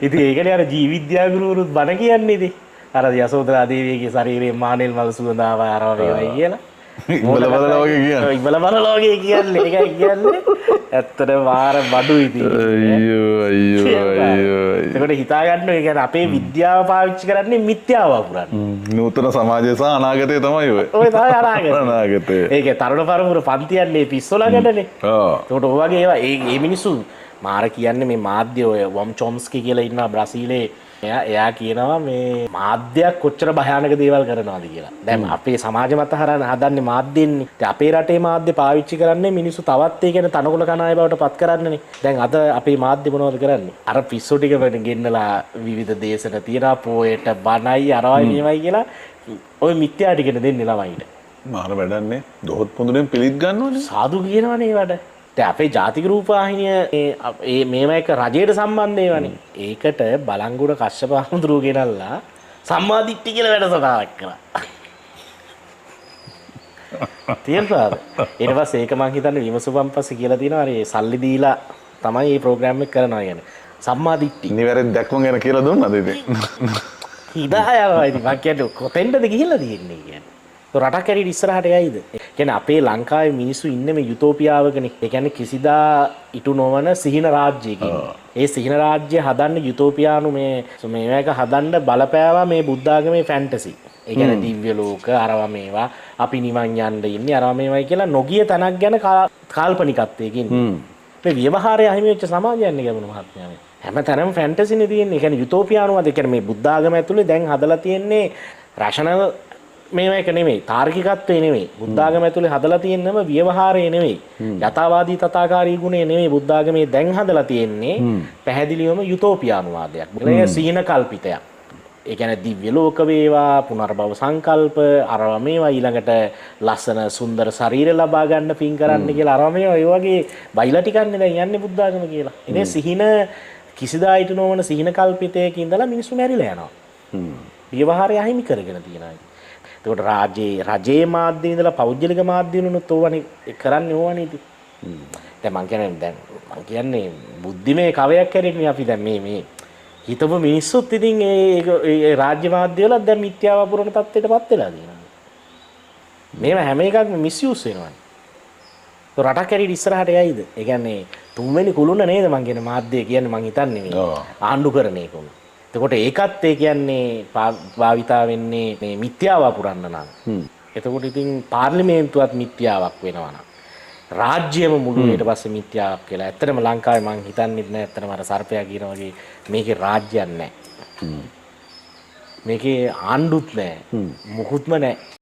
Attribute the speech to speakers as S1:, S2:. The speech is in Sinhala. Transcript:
S1: ඉතින් ඒකනේ අර ජීවිද්‍යා ගුරුවරුත් බණ කියන්නේ ඉතින්. අර යසෝදරා දේවියගේ ශරීරයේ මානෙල් මල් සුවඳ ආවා අරව වේවයි කියලා.
S2: ඉබල බල ලෝකේ කියන්නේ.
S1: ඉබල බල ලෝකේ කියන්නේ ඒකයි කියන්නේ. ඇත්තට වාර බඩු ඉතින්.
S2: අයියෝ.
S1: ඒකට හිතා ගන්න ඒ කියන්නේ අපේ විද්‍යාව පාවිච්චි කරන්නේ මිත්‍යාව වපුරන්නේ.
S2: නූතන සමාජය සහ අනාගතය තමයි ඔය.
S1: ඔය තමයි අනාගතය.
S2: අනාගතය.
S1: ඒකේ තරුණ පරපුර පන්තියන්නේ පිස්සොලා ගැටනේ.
S2: ඔව්.
S1: ඒකට ඔය වගේ ඒවා මේ මිනිස්සු මාර කියන්නේ මේ මාධ්‍ය ඔය වොම් චොම්ස්කි කියලා ඉන්නවා බ්‍රසීලේ. එයා කියනවා මේ මාධ්‍යයක් කොච්චර භයානක දේවල් කරනවාද කියලා. දැන් අපේ සමාජ මත හදන්නේ මාධ්‍යෙන්නේ. ඉතින් අපේ රටේ මාධ්‍ය පාවිච්චි කරන්නේ මිනිස්සු තවත් ඒ කියන්නේ තනකොළ කන අය බවට පත් කරන්නනේ. දැන් අද අපේ මාධ්‍ය මොනවද කරන්නේ? අර පිස්සු ටික ගෙන්නලා විවිධ දේශන තියනවා පොයට බණයි අරවයි මේවයි කියලා ඔය මිත්‍යා ටිකනේ දෙන්නේ ළමයිට.
S2: මාර වැඩන්නේ. දොහොත් පොඳුරෙන් පිළිත් ගන්නවනේ.
S1: සාදු කියනවනේ ඒවට. දැන් අපේ ජාතික රූපවාහිනිය මේව එක රජයට සම්බන්ධ ඒවානේ. ඒකට බලංගොඩ කශ්‍යප හඳුරුව ගෙනල්ලා සම්මාදිට්ඨි කියලා වැඩසටහනක් කරා. තේරුණාද? ඊට පස්සේ ඒක මං හිතන්නේ විමසුවම් පස්සේ කියලා තියෙනවා අර සල්ලි දීලා තමයි මේ ප්‍රෝග්‍රෑම් එක කරනවා කියන්නේ. සම්මාදිට්ඨි.
S2: නිවැරදි දැක්ම ගැන කියලා දුන්නද ඉතින්?
S1: හිතායවා ඉතින් මං කියන්නේ කොතෙන්ද ගිහිල්ලා තියෙන්නේ කියන්නේ. රටක් ඇරි ඉස්සරහට යයිද? කියන්නේ අපේ ලංකාවේ මිනිස්සු ඉන්නේ මේ යුටෝපියාවකනේ. ඒ කියන්නේ කිසිදා ඉටු නොවන සිහින රාජ්‍යයකින්. ඒ සිහින රාජ්‍ය හදන්න යුටෝපියානු මේක හදන්න බලපෑවා මේ බුද්ධ ආගමේ ෆැන්ටසි. ඒ කියන්නේ දිව්‍ය ලෝක අරවා මේවා අපි නිවන් යන්න ඉන්නේ අරවා මේවයි කියලා නොගිය තැනක් ගැන කාල්පනිකත්වයකින්. මේ ව්‍යවහාරය අහිමි වෙච්ච සමාජයන්නේ ගැඹුරු මහත්මයා මේ. හැමතැනම ෆැන්ටසිනේ තියෙන්නේ. ඒ කියන්නේ යුටෝපියානුවද? ඒ කියන්නේ මේ බුද්ධ ආගම ඇතුලේ දැන් හදලා තියෙන්නේ රෂනල් මේවා එක නෙමෙයි තාර්කිකත්වය නෙමෙයි බුද්ධ ආගම ඇතුලේ හදලා තියෙන්නම ව්‍යවහාරය නෙමෙයි යථාවාදී තථාකාරී ගුණය නෙමෙයි බුද්ධ ආගමේ දැන් හදලා තියෙන්නේ පැහැදිලිවම යුටෝපියානුවාදයක්. ඒක සීන කල්පිතයක්. ඒ කියන්නේ දිව්‍ය ලෝක වේවා පුනර්භව සංකල්ප අරවා මේවා ඊළඟට ලස්සන සුන්දර ශරීර ලබා ගන්න පින් කරන්න කියලා අරවා මේවා ඒ වගේ බයිලා ටිකන්නේ දැන් යන්නේ බුද්ධ ආගම කියලා. ඉතින් සිහින කිසිදා ඊට නොවන සිහින කල්පිතයක ඉඳලා මිනිස්සු මැරිලා යනවා. ව්‍යවහාරය අහිමි කරගෙන තියෙනවා. ඒකට රජයේ මාධ්‍ය ඉඳලා පෞද්ගලික මාධ්‍ය වලුත් ඕවනේ කරන්නේ ඕවනේ ඉතින්. දැන් මං කියන්නේ බුද්ධිමය කවයක් කරන්නේ අපි දැන් මේ හිතපු මිනිස්සුත් ඉතින් ඒ රාජ්‍ය මාධ්‍ය වල දැන් මිත්‍යාව පුරන තත්ත්වයටපත් වෙලා තියෙනවා. මේව හැම එකක්ම මිස්යූස් වෙනවානේ. රටක් ඇරි ඉස්සරහට යයිද? ඒ කියන්නේ තුන්වෙනි කුළුණ නේද මං කියන්නේ මාධ්‍ය කියන්නේ මං හිතන්නේ මේ ආණ්ඩු කරන එක උන. එතකොට ඒකත් ඒ කියන්නේ භාවිතා වෙන්නේ මේ මිත්‍යාව පුරන්න නම්. එතකොට ඉතින් පාර්ලිමේන්තුවත් මිත්‍යාවක් වෙනවා නම් රාජ්‍යයම මුළු ඊට පස්සේ මිත්‍යාවක් කියලා. ඇත්තටම ලංකාවේ මං හිතන්නේ නැහැ ඇත්තටම අර සර්පයා කියන වගේ මේකේ රාජ්‍යයක් නැහැ. මේකේ ආණ්ඩුත් නැහැ. මුකුත්ම නැහැ.